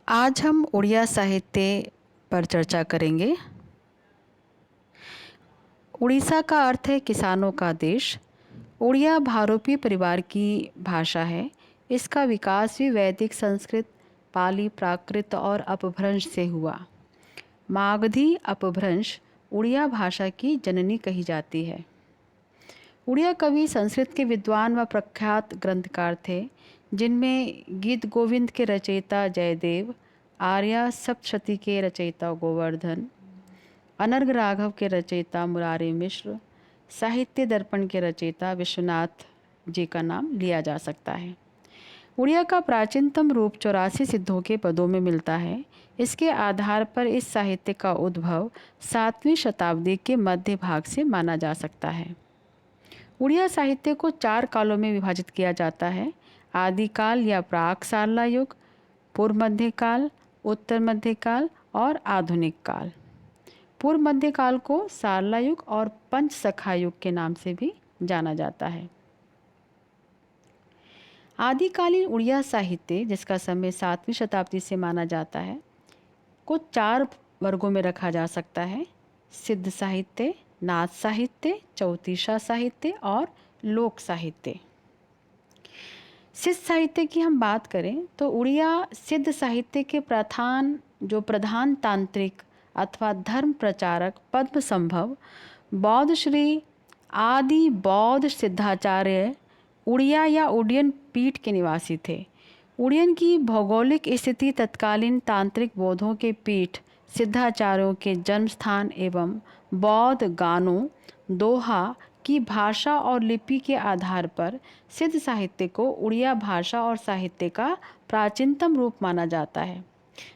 आज हम उड़िया साहित्य पर चर्चा करेंगे। उड़ीसा का अर्थ है किसानों का देश। उड़िया भारोपी परिवार की भाषा है। इसका विकास भी वैदिक संस्कृत, पाली, प्राकृत और अपभ्रंश से हुआ। मागधी अपभ्रंश उड़िया भाषा की जननी कही जाती है। उड़िया कवि संस्कृत के विद्वान व प्रख्यात ग्रंथकार थे, जिनमें गीत गोविंद के रचयिता जयदेव, आर्या सप्तशती के रचयिता गोवर्धन, अनर्घ राघव के रचयिता मुरारी मिश्र, साहित्य दर्पण के रचयिता विश्वनाथ जी का नाम लिया जा सकता है। उड़िया का प्राचीनतम रूप 84 सिद्धों के पदों में मिलता है। इसके आधार पर इस साहित्य का उद्भव 7वीं शताब्दी के मध्य भाग से माना जा सकता है। उड़िया साहित्य को 4 कालों में विभाजित किया जाता है: आदिकाल या प्राक सारला युग, पूर्व मध्यकाल, उत्तर मध्यकाल और आधुनिक काल। पूर्व मध्यकाल को सारला युग और पंचसखा युग के नाम से भी जाना जाता है। आदिकालीन उड़िया साहित्य, जिसका समय 7वीं शताब्दी से माना जाता है, को 4 वर्गों में रखा जा सकता है: सिद्ध साहित्य, नाथ साहित्य, चौतीसा साहित्य और लोक साहित्य। सिद्ध साहित्य की हम बात करें तो उड़िया सिद्ध साहित्य के प्रधान तांत्रिक अथवा धर्म प्रचारक पद्म संभव बौद्ध श्री आदि बौद्ध सिद्धाचार्य उड़िया या उडियन पीठ के निवासी थे। उड़ियन की भौगोलिक स्थिति तत्कालीन तांत्रिक बौद्धों के पीठ सिद्धाचार्यों के जन्म स्थान एवं बौद्ध गानों दोहा की भाषा और लिपि के आधार पर सिद्ध साहित्य को उड़िया भाषा और साहित्य का प्राचीनतम रूप माना जाता है।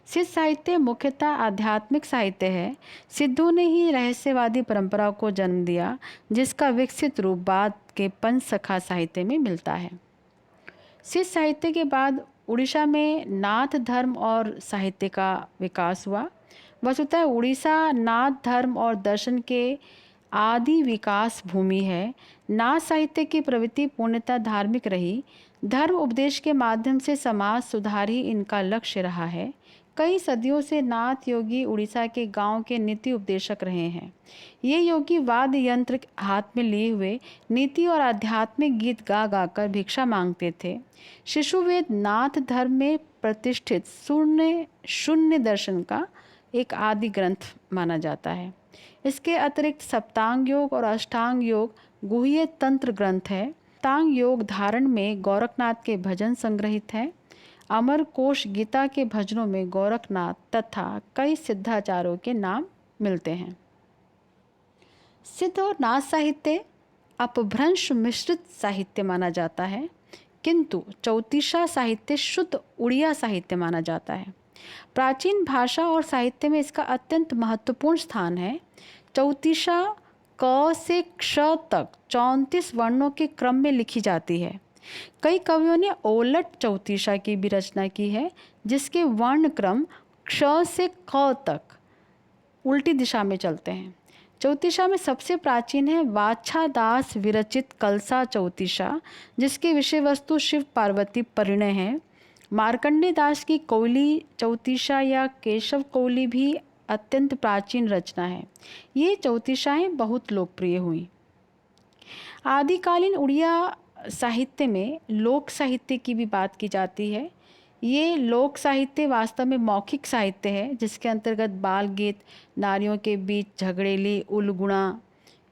सिद्ध साहित्य मुख्यतः आध्यात्मिक साहित्य है। सिद्धों ने ही रहस्यवादी परंपरा को जन्म दिया, जिसका विकसित रूप बाद के पंचसखा साहित्य में मिलता है। सिद्ध साहित्य के बाद उड़ीसा में नाथ धर्म और साहित्य का विकास हुआ। वस्तुतः उड़ीसा नाथ धर्म और दर्शन के आदि विकास भूमि है। नाथ साहित्य की प्रवृत्ति पूर्णतः धार्मिक रही। धर्म उपदेश के माध्यम से समाज सुधार ही इनका लक्ष्य रहा है। कई सदियों से नाथ योगी उड़ीसा के गांव के नीति उपदेशक रहे हैं। ये योगी वाद्य यंत्र हाथ में लिए हुए नीति और आध्यात्मिक गीत गा गाकर भिक्षा मांगते थे। शिशुवेद नाथ धर्म में प्रतिष्ठित शून्य दर्शन का एक आदि ग्रंथ माना जाता है। इसके अतिरिक्त सप्तांग योग और अष्टांग योग गुह्य तंत्र ग्रंथ है। सप्तांग योग धारण में गोरखनाथ के भजन संग्रहित हैं। अमर कोश गीता के भजनों में गोरखनाथ तथा कई सिद्धाचार्यों के नाम मिलते हैं। सिद्ध और नाथ साहित्य अपभ्रंश मिश्रित साहित्य माना जाता है, किंतु चौतीसा साहित्य शुद्ध उड़िया साहित्य माना जाता है। प्राचीन भाषा और साहित्य में इसका अत्यंत महत्वपूर्ण स्थान है। चौतीसा क से क्ष तक 34 वर्णों के क्रम में लिखी जाती है। कई कवियों ने ओलट चौतीसा की भी रचना की है, जिसके वर्ण क्रम क्ष से क तक उल्टी दिशा में चलते हैं। चौतीसा में सबसे प्राचीन है वाछादास विरचित कलसा चौतीसा, जिसकी विषय वस्तु शिव पार्वती परिणय है। मार्कंडे दास की कोयली चौतीसा या केशव कोयली भी अत्यंत प्राचीन रचना है। ये चौतीसाएँ बहुत लोकप्रिय हुई। आदिकालीन उड़िया साहित्य में लोक साहित्य की भी बात की जाती है। ये लोक साहित्य वास्तव में मौखिक साहित्य है, जिसके अंतर्गत बाल गीत, नारियों के बीच झगड़ेली, उलगुणा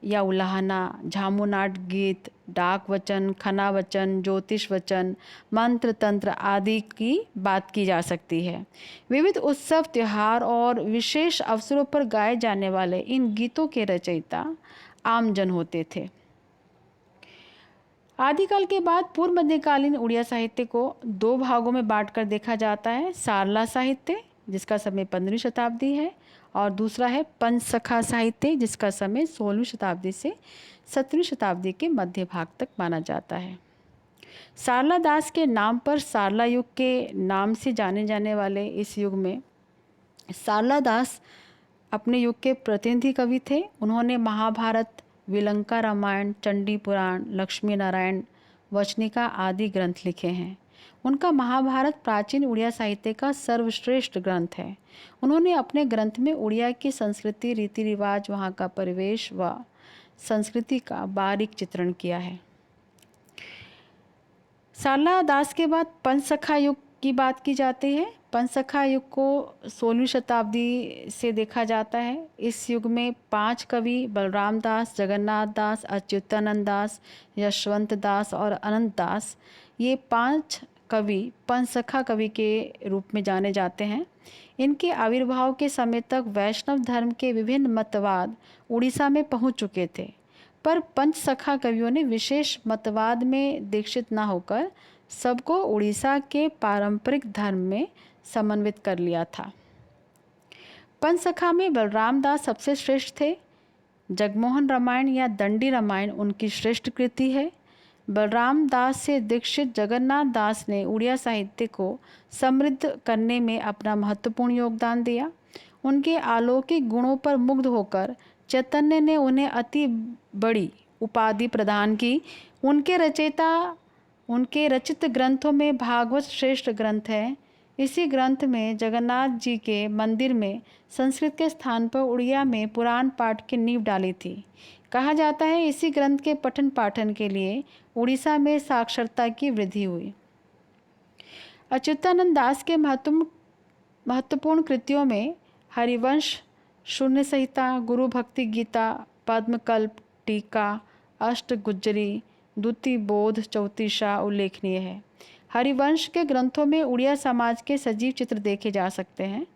या उलाहना, झामुनाट गीत, डाक वचन, खना वचन, ज्योतिष वचन, मंत्र तंत्र आदि की बात की जा सकती है। विविध उत्सव, त्योहार और विशेष अवसरों पर गाए जाने वाले इन गीतों के रचयिता आमजन होते थे। आदिकाल के बाद पूर्व मध्यकालीन उड़िया साहित्य को 2 भागों में बांटकर देखा जाता है: सारला साहित्य, जिसका समय 15वीं शताब्दी है, और दूसरा है पंचसखा साहित्य, जिसका समय 16वीं शताब्दी से 17वीं शताब्दी के मध्य भाग तक माना जाता है। सारला दास के नाम पर सारला युग के नाम से जाने जाने वाले इस युग में सारला दास अपने युग के प्रतिनिधि कवि थे। उन्होंने महाभारत, विलंका रामायण, चंडी पुराण, लक्ष्मी नारायण वचनिका आदि ग्रंथ लिखे हैं। उनका महाभारत प्राचीन उड़िया साहित्य का सर्वश्रेष्ठ ग्रंथ है। उन्होंने अपने ग्रंथ में उड़िया की संस्कृति, रीति रिवाज, वहाँ का परिवेश व संस्कृति का बारीक चित्रण किया है। शारला दास के बाद पंचसखा युग की बात की जाती है। पंचसखा युग को 16वीं शताब्दी से देखा जाता है। इस युग में 5 कवि बलराम दास, जगन्नाथ दास, अच्युतानंद दास, यशवंत दास और अनंत दास, ये 5 कवि पंचसखा कवि के रूप में जाने जाते हैं। इनके आविर्भाव के समय तक वैष्णव धर्म के विभिन्न मतवाद उड़ीसा में पहुंच चुके थे, पर पंचसखा कवियों ने विशेष मतवाद में दीक्षित न होकर सबको उड़ीसा के पारंपरिक धर्म में समन्वित कर लिया था। पंचसखा में बलराम दास सबसे श्रेष्ठ थे। जगमोहन रामायण या दंडी रामायण उनकी श्रेष्ठ कृति है। बलराम दास से दीक्षित जगन्नाथ दास ने उड़िया साहित्य को समृद्ध करने में अपना महत्वपूर्ण योगदान दिया। उनके अलौकिक गुणों पर मुग्ध होकर चैतन्य ने उन्हें अति बड़ी उपाधि प्रदान की। उनके रचित ग्रंथों में भागवत श्रेष्ठ ग्रंथ है। इसी ग्रंथ में जगन्नाथ जी के मंदिर में संस्कृत के स्थान पर उड़िया में पुराण पाठ की नींव डाली थी। कहा जाता है इसी ग्रंथ के पठन पाठन के लिए उड़ीसा में साक्षरता की वृद्धि हुई। अच्युतानंद दास के महत्वपूर्ण कृतियों में हरिवंश, शून्य संहिता, गुरु भक्ति गीता, पद्मकल्प, टीका, अष्टगुज्जरी, द्वितीय बोध, चौतीसा उल्लेखनीय है। हरिवंश के ग्रंथों में उड़िया समाज के सजीव चित्र देखे जा सकते हैं।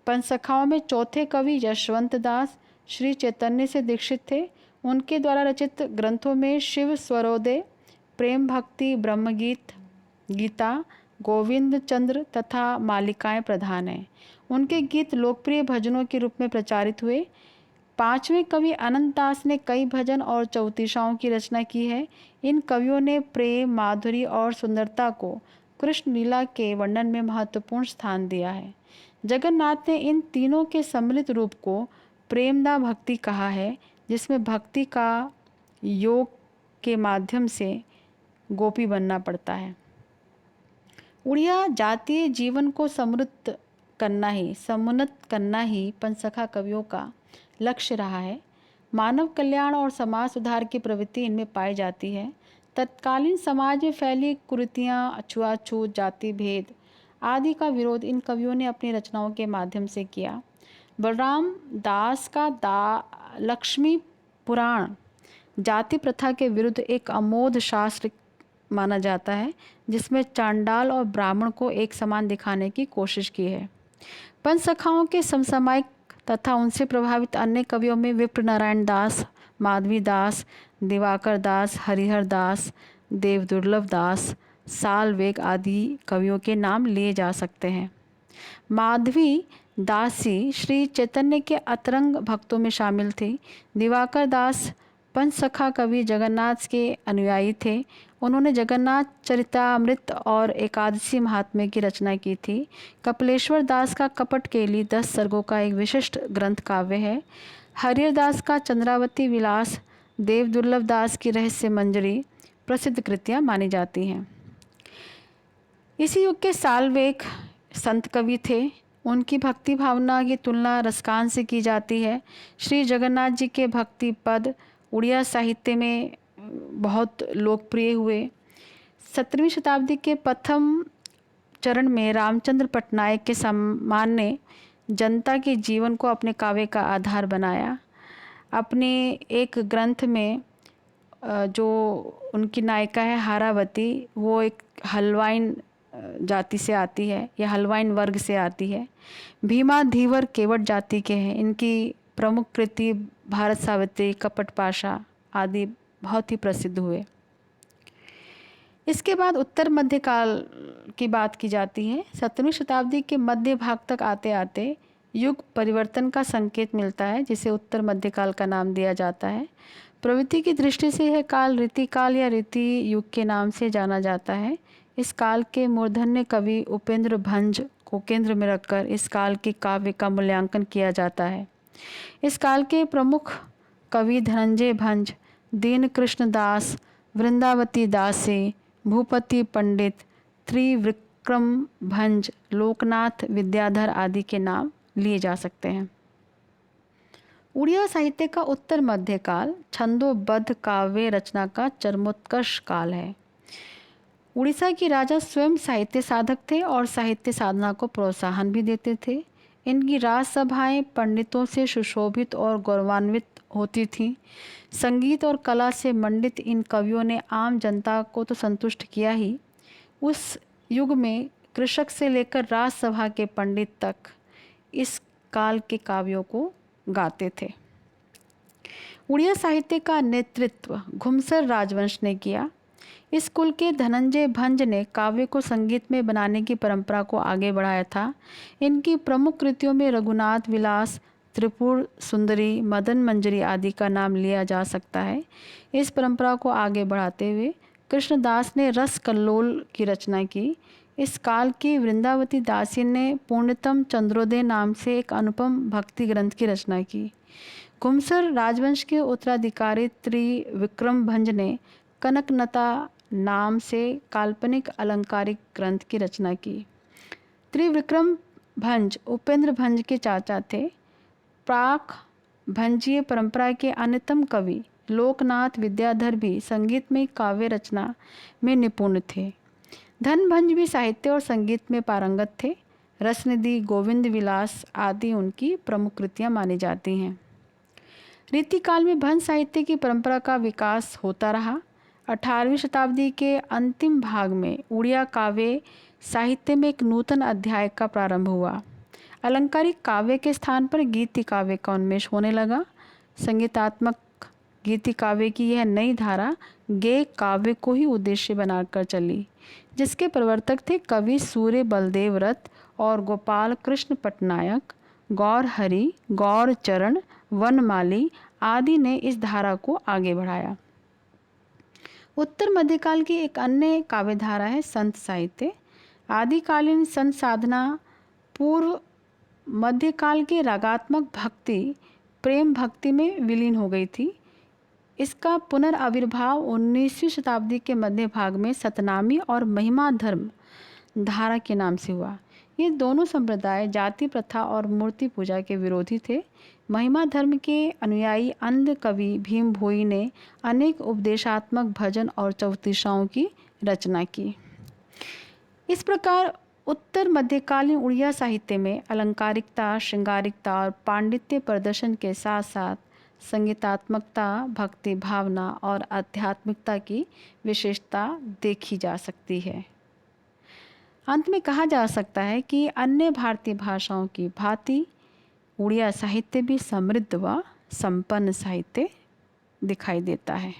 पंचसखाओं में चौथे कवि यशवंत दास श्री चैतन्य से दीक्षित थे। उनके द्वारा रचित ग्रंथों में शिव स्वरोदय, प्रेम भक्ति, ब्रह्मगीत, गीता, गोविंद चंद्र तथा मालिकाएं प्रधान हैं। उनके गीत लोकप्रिय भजनों के रूप में प्रचारित हुए। 5वें कवि अनंत दास ने कई भजन और चौतीसाओं की रचना की है। इन कवियों ने प्रेम, माधुरी और सुंदरता को कृष्ण लीला के वर्णन में महत्वपूर्ण स्थान दिया है। जगन्नाथ ने इन तीनों के सम्मिलित रूप को प्रेमदा भक्ति कहा है, जिसमें भक्ति का योग के माध्यम से गोपी बनना पड़ता है। उड़िया जातीय जीवन को समुन्नत करना ही पंचसखा कवियों का लक्ष्य रहा है। मानव कल्याण और समाज सुधार की प्रवृत्ति इनमें पाई जाती है। तत्कालीन समाज में फैली कुरीतियाँ, छुआछूत, जाति भेद आदि का विरोध इन कवियों ने अपनी रचनाओं के माध्यम से किया। बलराम दास का लक्ष्मी पुराण जाति प्रथा के विरुद्ध एक अमोघ शास्त्र माना जाता है, जिसमें चांडाल और ब्राह्मण को एक समान दिखाने की कोशिश की है। पंचसखाओं के समसामयिक तथा उनसे प्रभावित अन्य कवियों में विप्र नारायण दास, माधवी दास, दिवाकर दास, हरिहर दास, देव दुर्लभ दास, सालवेग आदि कवियों के नाम लिए जा सकते हैं। माधवी दासी श्री चैतन्य के अतरंग भक्तों में शामिल थी। दिवाकर दास पंचसखा कवि जगन्नाथ के अनुयायी थे। उन्होंने जगन्नाथ चरितामृत और एकादशी महात्म्य की रचना की थी। कपिलेश्वर दास का कपट केली 10 सर्गों का एक विशिष्ट ग्रंथ काव्य है। हरिहर दास का चंद्रावती विलास, देव दुर्लभ दास की रहस्य मंजरी प्रसिद्ध कृतियाँ मानी जाती हैं। इसी युग के सालवेग संत कवि थे। उनकी भक्ति भावना की तुलना रसकान से की जाती है। श्री जगन्नाथ जी के भक्ति पद उड़िया साहित्य में बहुत लोकप्रिय हुए। 17वीं शताब्दी के प्रथम चरण में रामचंद्र पटनायक के सम्मान ने जनता के जीवन को अपने काव्य का आधार बनाया। अपने एक ग्रंथ में जो उनकी नायिका है हारावती, वो एक हलवाइन जाति से आती है या हलवाइन वर्ग से आती है। भीमा धीवर केवट जाति के हैं। इनकी प्रमुख कृति भारत सावित्री, कपट पाशा आदि बहुत ही प्रसिद्ध हुए। इसके बाद उत्तर मध्यकाल की बात की जाती है। 17वीं शताब्दी के मध्य भाग तक आते आते युग परिवर्तन का संकेत मिलता है, जिसे उत्तर मध्यकाल का नाम दिया जाता है। प्रवृत्ति की दृष्टि से यह काल रीति काल या रीति युग के नाम से जाना जाता है। इस काल के मूर्धन्य कवि उपेंद्र भंज को केंद्र में रखकर इस काल की काव्य का मूल्यांकन किया जाता है। इस काल के प्रमुख कवि धनंजय भंज, दीन कृष्ण दास, वृंदावती दासी, भूपति पंडित, त्रिविक्रम भंज, लोकनाथ, विद्याधर आदि के नाम लिए जा सकते हैं। उड़िया साहित्य का उत्तर मध्यकाल छंदोबद्ध काव्य रचना का चरमोत्कर्ष काल है। उड़ीसा के राजा स्वयं साहित्य साधक थे और साहित्य साधना को प्रोत्साहन भी देते थे। इनकी राजसभाएं पंडितों से सुशोभित और गौरवान्वित होती थीं। संगीत और कला से मंडित इन कवियों ने आम जनता को तो संतुष्ट किया ही, उस युग में कृषक से लेकर राजसभा के पंडित तक इस काल के काव्यों को गाते थे। उड़िया साहित्य का नेतृत्व घुमसर राजवंश ने किया। इस कुल के धनंजय भंज ने काव्य को संगीत में बनाने की परंपरा को आगे बढ़ाया था। इनकी प्रमुख कृतियों में रघुनाथ विलास, त्रिपुर सुंदरी, मदन मंजरी आदि का नाम लिया जा सकता है। इस परंपरा को आगे बढ़ाते हुए कृष्णदास ने रस कल्लोल की रचना की। इस काल की वृंदावती दासी ने पूर्णतम चंद्रोदय नाम से एक अनुपम भक्ति ग्रंथ की रचना की। घुमसर राजवंश के उत्तराधिकारी त्रिविक्रम भंज ने कनकनता नाम से काल्पनिक अलंकारिक ग्रंथ की रचना की। त्रिविक्रम भंज उपेंद्र भंज के चाचा थे। प्राक भंजीय परंपरा के अन्यतम कवि लोकनाथ विद्याधर भी संगीत में काव्य रचना में निपुण थे। धनभंज भी साहित्य और संगीत में पारंगत थे। रसनिधि, गोविंद विलास आदि उनकी प्रमुख कृतियाँ मानी जाती हैं। रीतिकाल में भंज साहित्य की परंपरा का विकास होता रहा। 18वीं शताब्दी के अंतिम भाग में उड़िया काव्य साहित्य में एक नूतन अध्याय का प्रारंभ हुआ। अलंकारिक काव्य के स्थान पर गीति काव्य का उन्मेष होने लगा। संगीतात्मक गीति काव्य की यह नई धारा गेय काव्य को ही उद्देश्य बनाकर चली, जिसके प्रवर्तक थे कवि सूर्य बलदेव रथ और गोपाल कृष्ण पटनायक। गौर हरि, गौर चरण, वनमाली आदि ने इस धारा को आगे बढ़ाया। उत्तर मध्यकाल की एक अन्य काव्य धारा है संत साहित्य। आदिकालीन संत साधना पूर्व मध्यकाल के रागात्मक भक्ति प्रेम भक्ति में विलीन हो गई थी। इसका पुनर्आविर्भाव 19वीं शताब्दी के मध्य भाग में सतनामी और महिमा धर्म धारा के नाम से हुआ। ये दोनों संप्रदाय जाति प्रथा और मूर्ति पूजा के विरोधी थे। महिमा धर्म के अनुयायी अंध कवि भीम भोई ने अनेक उपदेशात्मक भजन और चौतीसाओं की रचना की। इस प्रकार उत्तर मध्यकालीन उड़िया साहित्य में अलंकारिकता, श्रृंगारिकता और पांडित्य प्रदर्शन के साथ साथ संगीतात्मकता, भक्ति भावना और आध्यात्मिकता की विशेषता देखी जा सकती है। अंत में कहा जा सकता है कि अन्य भारतीय भाषाओं की भांति उड़िया साहित्य भी समृद्ध व संपन्न साहित्य दिखाई देता है।